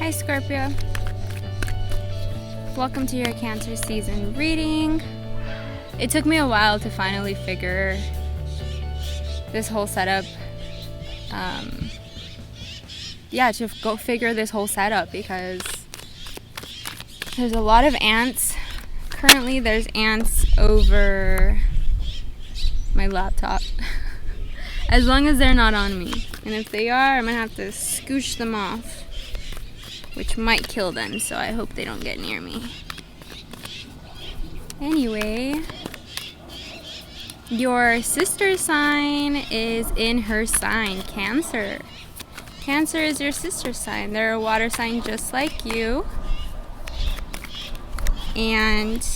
Hi Scorpio, welcome to your Cancer season reading. It took me a while to finally figure this whole setup, to go figure this whole setup because there's a lot of ants. Currently there's ants over my laptop. As long as they're not on me. And if they are, I'm gonna have to scooch them off, which might kill them, so I hope they don't get near me. Anyway, your sister sign is in her sign, Cancer. Cancer is your sister sign. They're a water sign just like you. And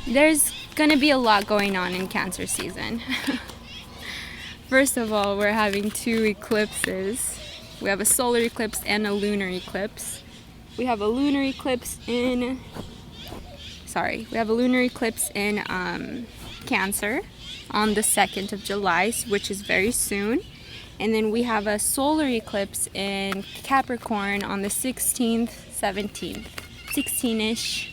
there's gonna be a lot going on in Cancer season. First of all, we're having two eclipses. We have a solar eclipse and a lunar eclipse. We have a lunar eclipse in Cancer on the 2nd of July, which is very soon. And then we have a solar eclipse in Capricorn on the 16th, 17th, 16-ish.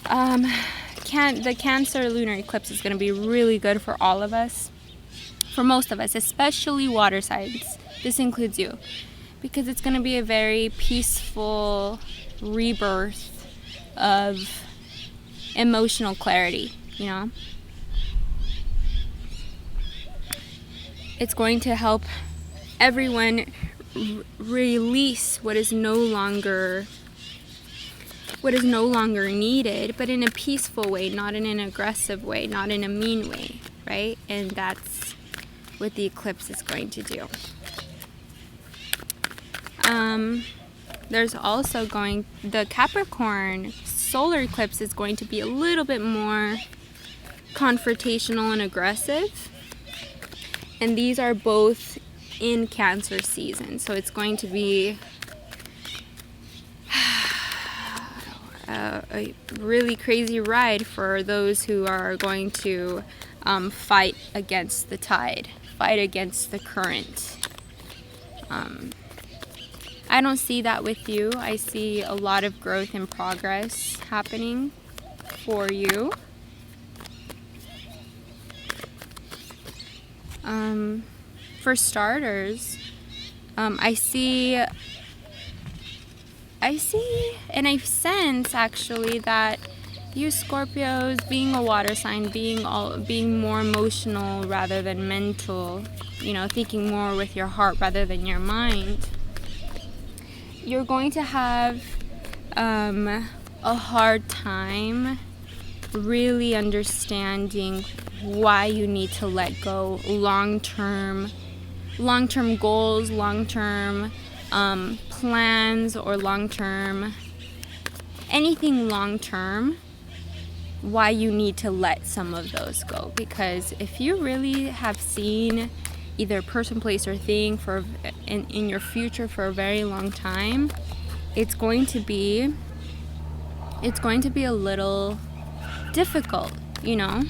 The Cancer lunar eclipse is going to be really good for all of us. For most of us, especially water signs. This includes you. Because it's going to be a very peaceful rebirth of emotional clarity, you know? It's going to help everyone release what is no longer needed, but in a peaceful way, not in an aggressive way, not in a mean way, right? And that's what the eclipse is going to do. There's also the Capricorn solar eclipse is going to be a little bit more confrontational and aggressive. And these are both in Cancer season. So it's going to be a really crazy ride for those who are going to fight against the tide, fight against the current. I don't see that with you. I see a lot of growth and progress happening for you. For starters, I see and I sense actually that you Scorpios, being a water sign, being more emotional rather than mental, you know, thinking more with your heart rather than your mind, you're going to have a hard time really understanding why you need to let go long-term goals, long-term plans, or anything long-term, why you need to let some of those go. Because if you really have seen either person, place, or thing in your future for a very long time, it's going to be a little difficult, you know?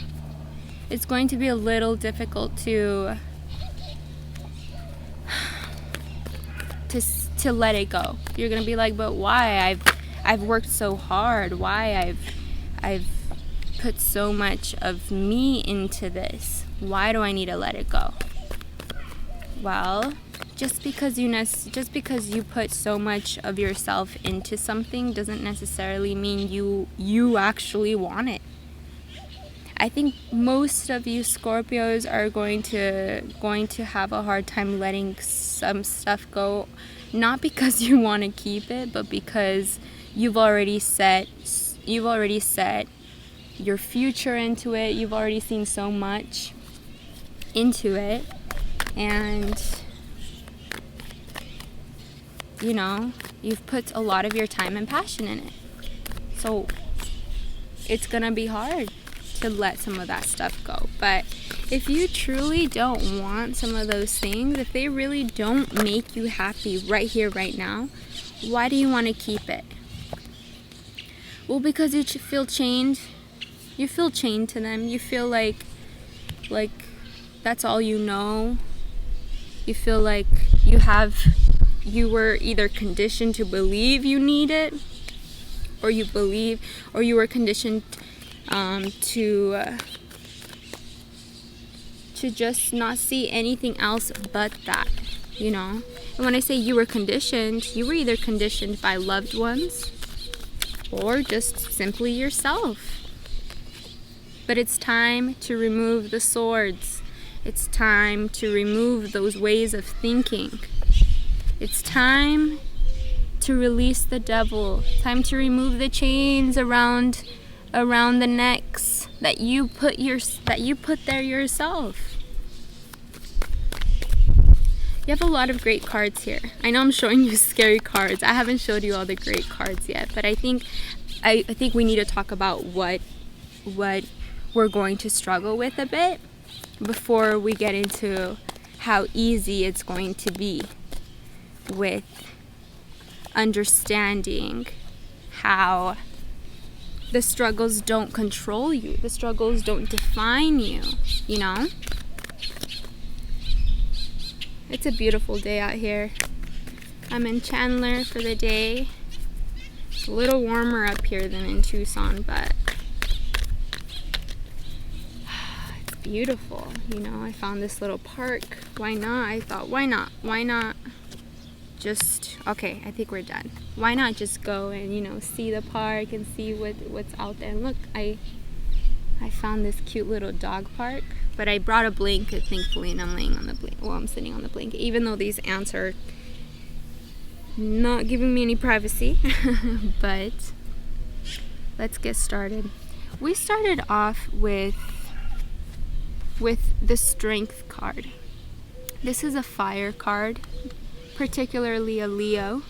It's going to be a little difficult to let it go. You're gonna be like, but why? I've worked so hard. Why? I've put so much of me into this. Why do I need to let it go? Well, just because you put so much of yourself into something doesn't necessarily mean you actually want it. I think most of you Scorpios are going to have a hard time letting some stuff go, not because you want to keep it, but because you've already set your future into it. You've already seen so much into it, and you know, you've put a lot of your time and passion in it. So it's gonna be hard to let some of that stuff go. But if you truly don't want some of those things, if they really don't make you happy right here, right now, why do you want to keep it? Well, because you feel chained. You feel chained to them. You feel like that's all you know. You feel like you were either conditioned to believe you need it, or you were conditioned to just not see anything else but that, you know? And when I say you were conditioned, you were either conditioned by loved ones or just simply yourself. But it's time to remove the swords. It's time to remove those ways of thinking. It's time to release the devil. Time to remove the chains around the necks that you put there yourself. You have a lot of great cards here. I know I'm showing you scary cards. I haven't showed you all the great cards yet, but I think we need to talk about what we're going to struggle with a bit before we get into how easy it's going to be with understanding how the struggles don't control you. The struggles don't define you, you know? It's a beautiful day out here. I'm in Chandler for the day. It's a little warmer up here than in Tucson, but it's beautiful. You know, I found this little park. Why not? I thought, why not? Why not just, okay, I think we're done. Why not just go and, you know, see the park and see what's out there? And look, I found this cute little dog park. But I brought a blanket, thankfully, and I'm laying on the blanket. Well, I'm sitting on the blanket, even though these ants are not giving me any privacy. But let's get started. We started off with the Strength card. This is a fire card, particularly a Leo.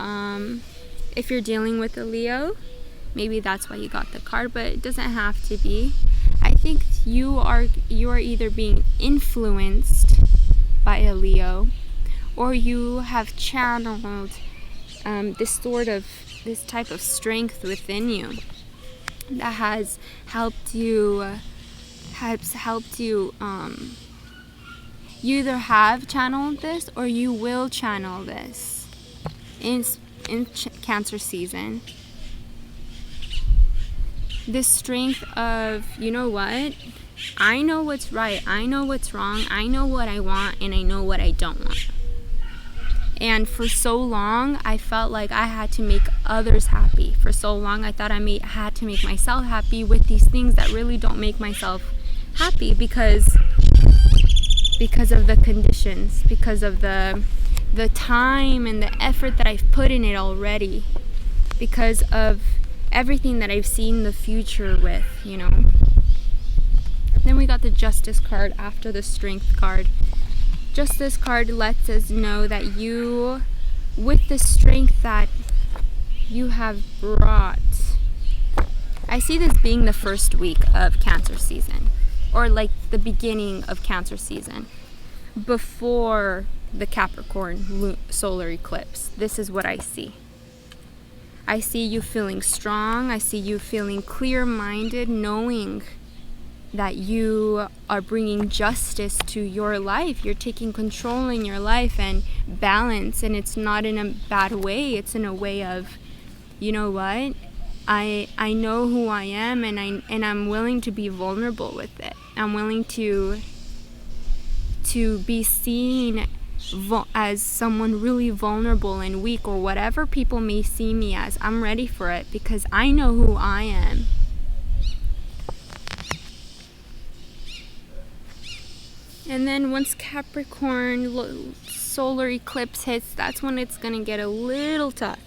If you're dealing with a Leo, maybe that's why you got the card, but it doesn't have to be. I think you are either being influenced by a Leo, or you have channeled this type of strength within you that has helped you. You either have channeled this or you will channel this in Cancer season. This strength of, you know what? I know what's right. I know what's wrong. I know what I want, and I know what I don't want. And for so long, I felt like I had to make others happy. For so long, I thought I had to make myself happy with these things that really don't make myself happy because of the conditions, because of the time and the effort that I've put in it already, because of everything that I've seen the future with, you know. Then we got the Justice card after the Strength card. Justice card lets us know that you, with the strength that you have brought, I see this being the first week of Cancer season, or like the beginning of Cancer season, before the Capricorn solar eclipse. This is what I see. I see you feeling strong. I see you feeling clear-minded, knowing that you are bringing justice to your life. You're taking control in your life and balance, and it's not in a bad way. It's in a way of, you know what? I know who I am, and I'm willing to be vulnerable with it. I'm willing to be seen as someone really vulnerable and weak, or whatever people may see me as. I'm ready for it because I know who I am. And then once Capricorn solar eclipse hits, that's when it's gonna get a little tough.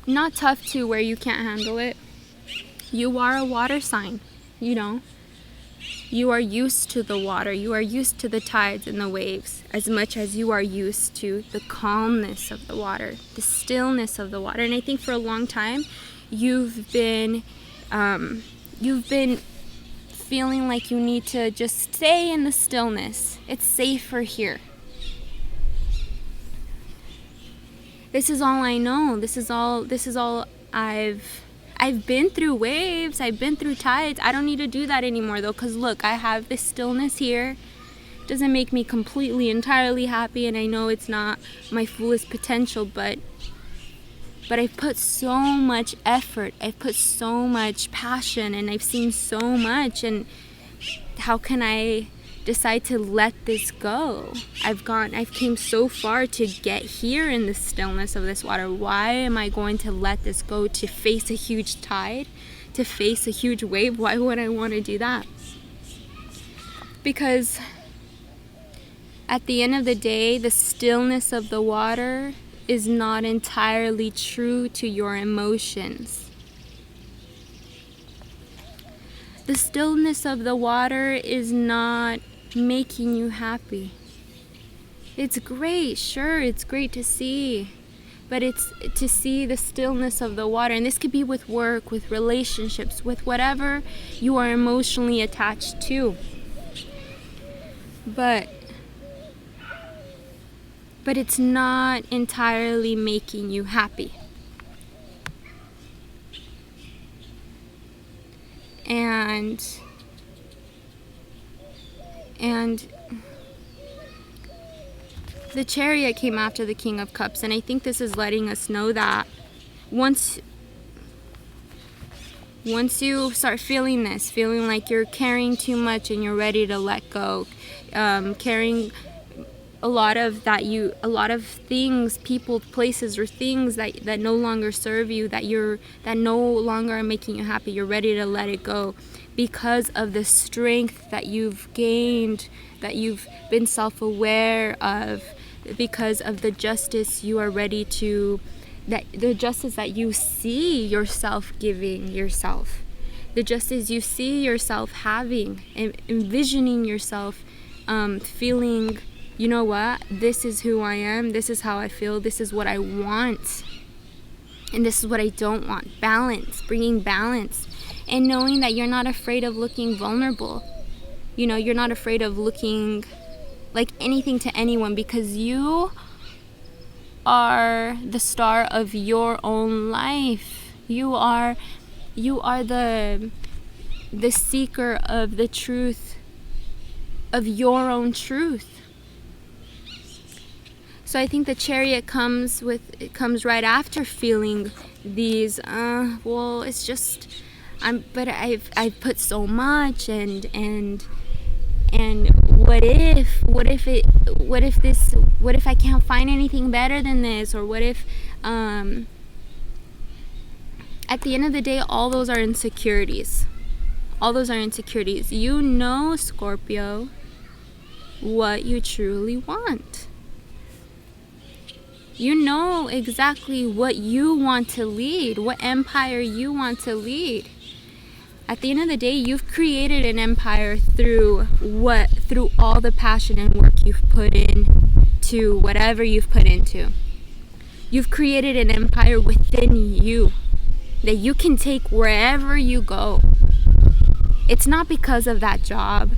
Not tough to where you can't handle it. You are a water sign, you know. You are used to the water. You are used to the tides and the waves as much as you are used to the calmness of the water, the stillness of the water. And I think for a long time, you've been feeling like you need to just stay in the stillness. It's safer here. This is all I know. This is all I've I've been through waves, I've been through tides. I don't need to do that anymore though, because look, I have this stillness here. It doesn't make me completely, entirely happy, and I know it's not my fullest potential, but I've put so much effort, I've put so much passion, and I've seen so much, and how can I decide to let this go? I've came so far to get here in the stillness of this water. Why am I going to let this go to face a huge tide, to face a huge wave? Why would I want to do that? Because at the end of the day, the stillness of the water is not entirely true to your emotions. The stillness of the water is not making you happy. It's great, sure, it's great to see, but it's to see the stillness of the water. And this could be with work, with relationships, with whatever you are emotionally attached to. But it's not entirely making you happy. And the Chariot came after the King of Cups, and I think this is letting us know that once you start feeling this, feeling like you're carrying too much and you're ready to let go, carrying a lot of things, people, places, or things that no longer serve you, that no longer are making you happy, you're ready to let it go because of the strength that you've gained, that you've been self-aware of, because of the justice you are ready to, the justice that you see yourself giving yourself, the justice you see yourself having, and envisioning yourself feeling, you know what, this is who I am, this is how I feel, this is what I want, and this is what I don't want. Balance, bringing balance, and knowing that you're not afraid of looking vulnerable. You know, you're not afraid of looking like anything to anyone, because you are the star of your own life. You are the seeker of the truth, of your own truth. So I think the Chariot comes right after feeling these, well, it's just, but I've put so much, and what if I can't find anything better than this, or what if, at the end of the day, all those are insecurities. All those are insecurities. You know, Scorpio, what you truly want. You know exactly what you want to lead, what empire you want to lead. At the end of the day, you've created an empire through all the passion and work you've put in to whatever you've put into. You've created an empire within you that you can take wherever you go. It's not because of that job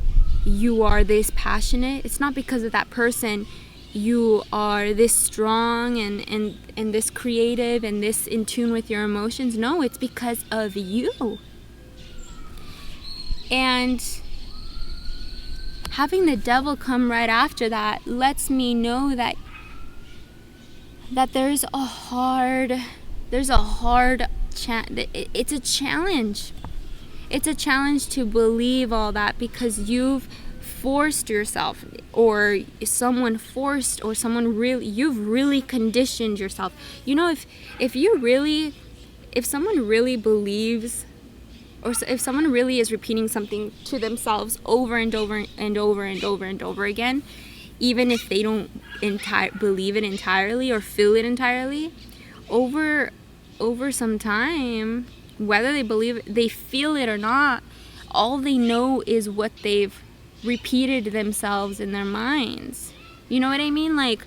you are this passionate. It's not because of that person you are this strong and this creative and this in tune with your emotions. No, it's because of you. And having the Devil come right after that lets me know that there's a hard it's a challenge. It's a challenge to believe all that, because you've forced yourself, or someone forced, or you've really conditioned yourself. You know, if someone really believes, or if someone really is repeating something to themselves over and over and over and over and over again, even if they don't believe it entirely or feel it entirely, over some time, whether they feel it or not, all they know is what they've repeated themselves in their minds. You know what I mean? Like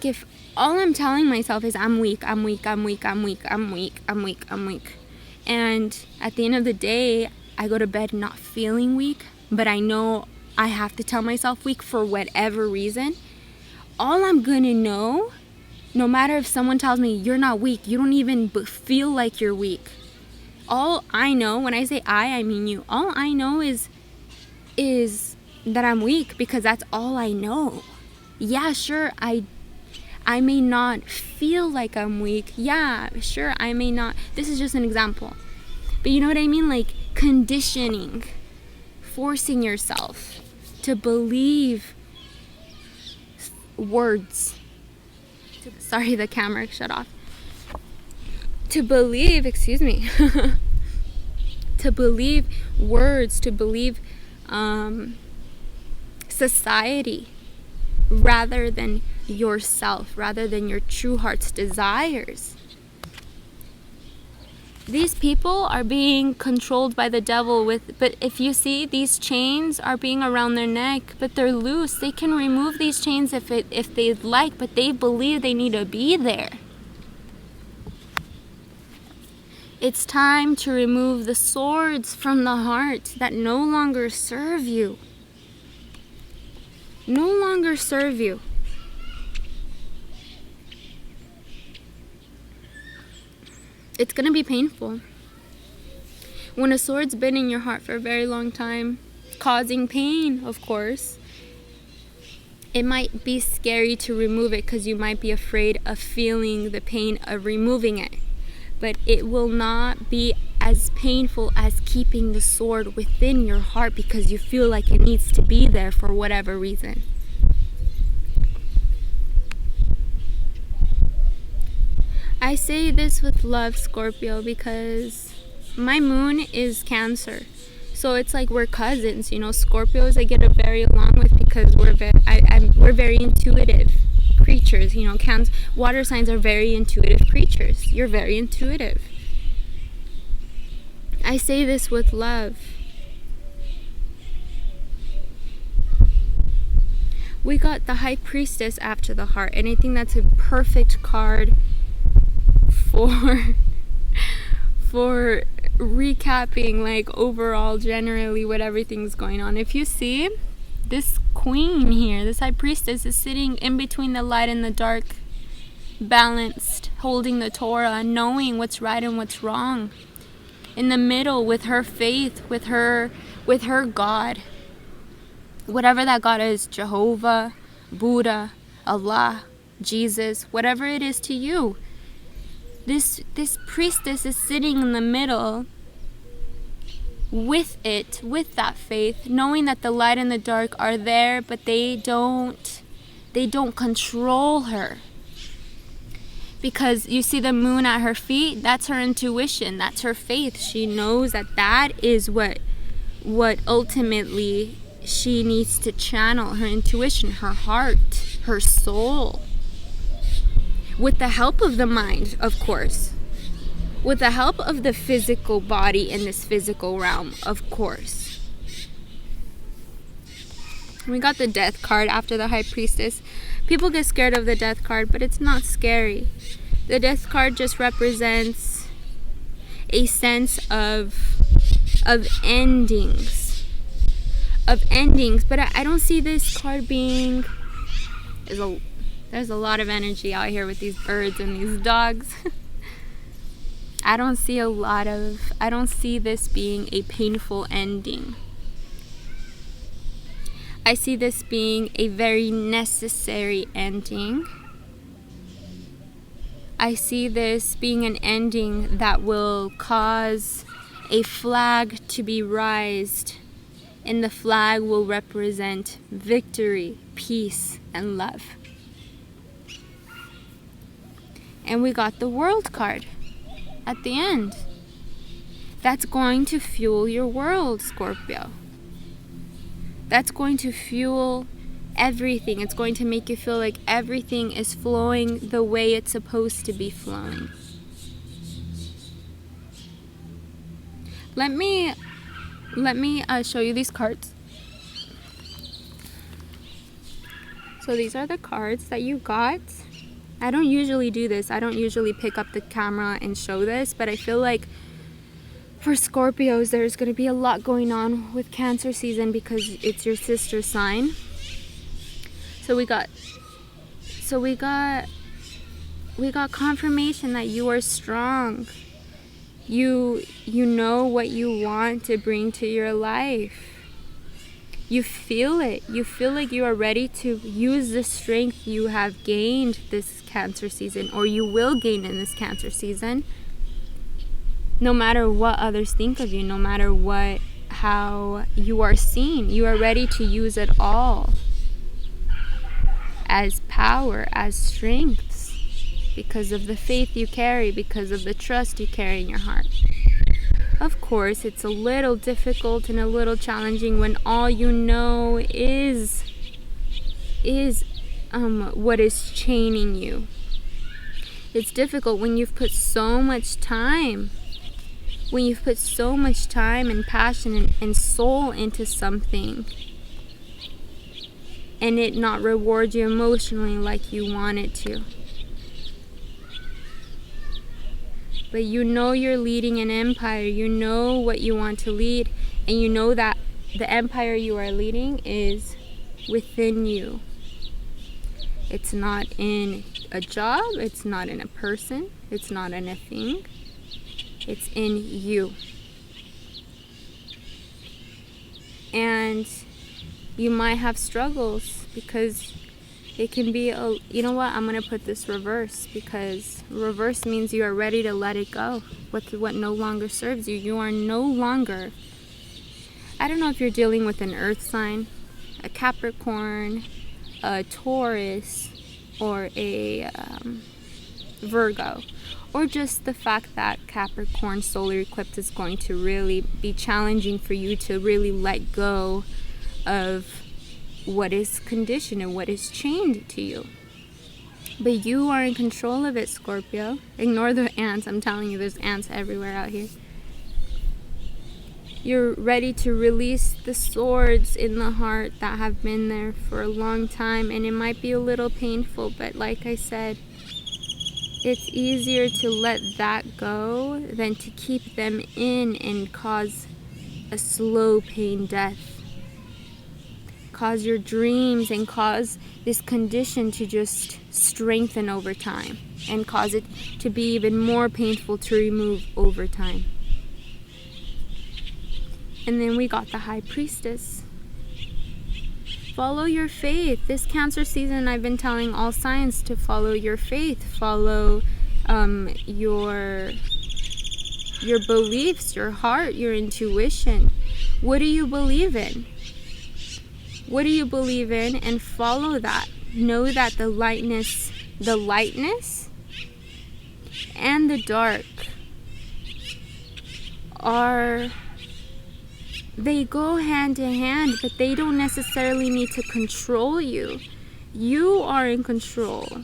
if all I'm telling myself is I'm weak, and at the end of the day I go to bed not feeling weak, but I know I have to tell myself weak for whatever reason, all I'm gonna know No matter if someone tells me you're not weak, you don't even feel like you're weak. All I know, when I say I mean you. All I know is that I'm weak, because that's all I know. Yeah, sure, I may not feel like I'm weak. Yeah, sure, I may not. This is just an example. But you know what I mean? Like conditioning, forcing yourself to believe words. Sorry, the camera shut off. To believe, excuse me, to believe words, to believe society, rather than yourself, rather than your true heart's desires. These people are being controlled by the devil but if you see, these chains are being around their neck, but they're loose. They can remove these chains if they'd like, but they believe they need to be there. It's time to remove the swords from the heart that no longer serve you. No longer serve you. It's going to be painful. When a sword's been in your heart for a very long time, causing pain, of course, it might be scary to remove it because you might be afraid of feeling the pain of removing it. But it will not be as painful as keeping the sword within your heart because you feel like it needs to be there for whatever reason. I say this with love, Scorpio, because my moon is Cancer. So it's like we're cousins, you know. Scorpios I get very along with because we're very intuitive creatures, you know. Water signs are very intuitive creatures. You're very intuitive. I say this with love. We got the High Priestess after the heart, and I think that's a perfect card for recapping, like, overall generally what everything's going on. If you see, this queen here, this High Priestess, is sitting in between the light and the dark, balanced, holding the Torah, knowing what's right and what's wrong, in the middle with her faith, with her God, whatever that God is, Jehovah, Buddha, Allah, Jesus, whatever it is to you. This priestess is sitting in the middle with that faith, knowing that the light and the dark are there, but they don't control her. Because you see the moon at her feet, that's her intuition, that's her faith. She knows that is what ultimately she needs to channel, her intuition, her heart, her soul. With the help of the mind, of course. With the help of the physical body in this physical realm, of course. We got the Death card after the High Priestess. People get scared of the Death card, but it's not scary. The Death card just represents a sense of endings. But I don't see this card being... There's a lot of energy out here with these birds and these dogs. I don't see this being a painful ending. I see this being a very necessary ending. I see this being an ending that will cause a flag to be raised, and the flag will represent victory, peace, and love. And we got the World card at the end. That's going to fuel your world, Scorpio. That's going to fuel everything. It's going to make you feel like everything is flowing the way it's supposed to be flowing. Let me show you these cards. So these are the cards that you got. I don't usually do this. I don't usually pick up the camera and show this, but I feel like for Scorpios, there's going to be a lot going on with Cancer season because it's your sister sign. So we got we got confirmation that you are strong. You know what you want to bring to your life. You feel it. You feel like you are ready to use the strength you have gained this Cancer season, or you will gain in this Cancer season. No matter what others think of you, no matter how you are seen, you are ready to use it all as power, as strengths, because of the faith you carry, because of the trust you carry in your heart. Of course, it's a little difficult and a little challenging when all you know is what is chaining you. It's difficult when you've put so much time, and passion and soul into something, and it not reward you emotionally like you want it to. But you know you're leading an empire, you know what you want to lead, and you know that the empire you are leading is within you. It's not in a job, it's not in a person, it's not in a thing, it's in you. And you might have struggles because it can be you know what, I'm going to put this reverse, because reverse means you are ready to let it go. What no longer serves you. You are no longer, I don't know if you're dealing with an earth sign, a Capricorn, a Taurus, or a Virgo, or just the fact that Capricorn solar eclipse is going to really be challenging for you to really let go of what is conditioned and what is chained to you. But you are in control of it, Scorpio. Ignore the ants. I'm telling you, there's ants everywhere out here. You're ready to release the swords in the heart that have been there for a long time, and it might be a little painful, but like I said, it's easier to let that go than to keep them in and cause a slow pain death. Cause your dreams and cause this condition to just strengthen over time, and cause it to be even more painful to remove over time. And then we got the High Priestess. Follow your faith. This Cancer season, I've been telling all signs to follow your faith. Follow your beliefs, your heart, your intuition. What do you believe in? What do you believe in? And follow that. Know that the lightness and the dark they go hand in hand, but they don't necessarily need to control you. You are in control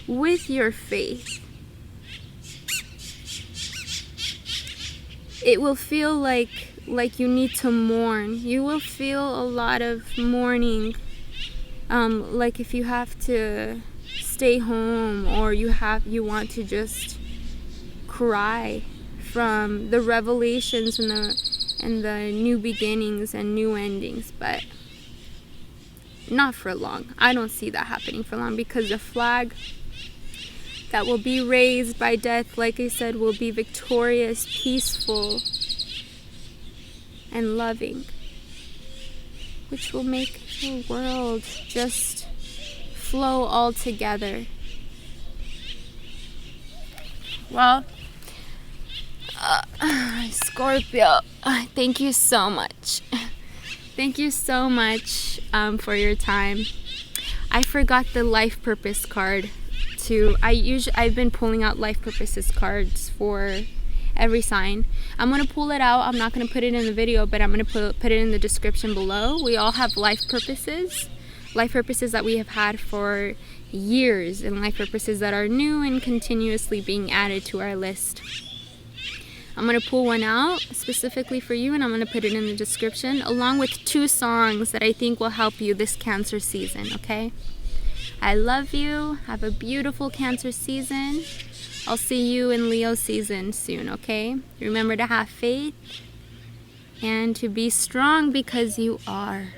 with your faith. It will feel like you need to mourn. You will feel a lot of mourning, like if you have to stay home, or you want to just cry from the revelations and the new beginnings and new endings, but not for long. I don't see that happening for long, because the flag that will be raised by death, like I said, will be victorious, peaceful, and loving, which will make the world just flow all together. Well, Scorpio, thank you so much. Thank you so much for your time. I forgot the life purpose card too. I've been pulling out life purposes cards for every sign. I'm going to pull it out. I'm not going to put it in the video, but I'm going to put it in the description below. We all have life purposes that we have had for years, and life purposes that are new and continuously being added to our list. I'm going to pull one out specifically for you, and I'm going to put it in the description, along with 2 songs that I think will help you this Cancer season, okay? I love you. Have a beautiful Cancer season. I'll see you in Leo season soon, okay? Remember to have faith and to be strong, because you are.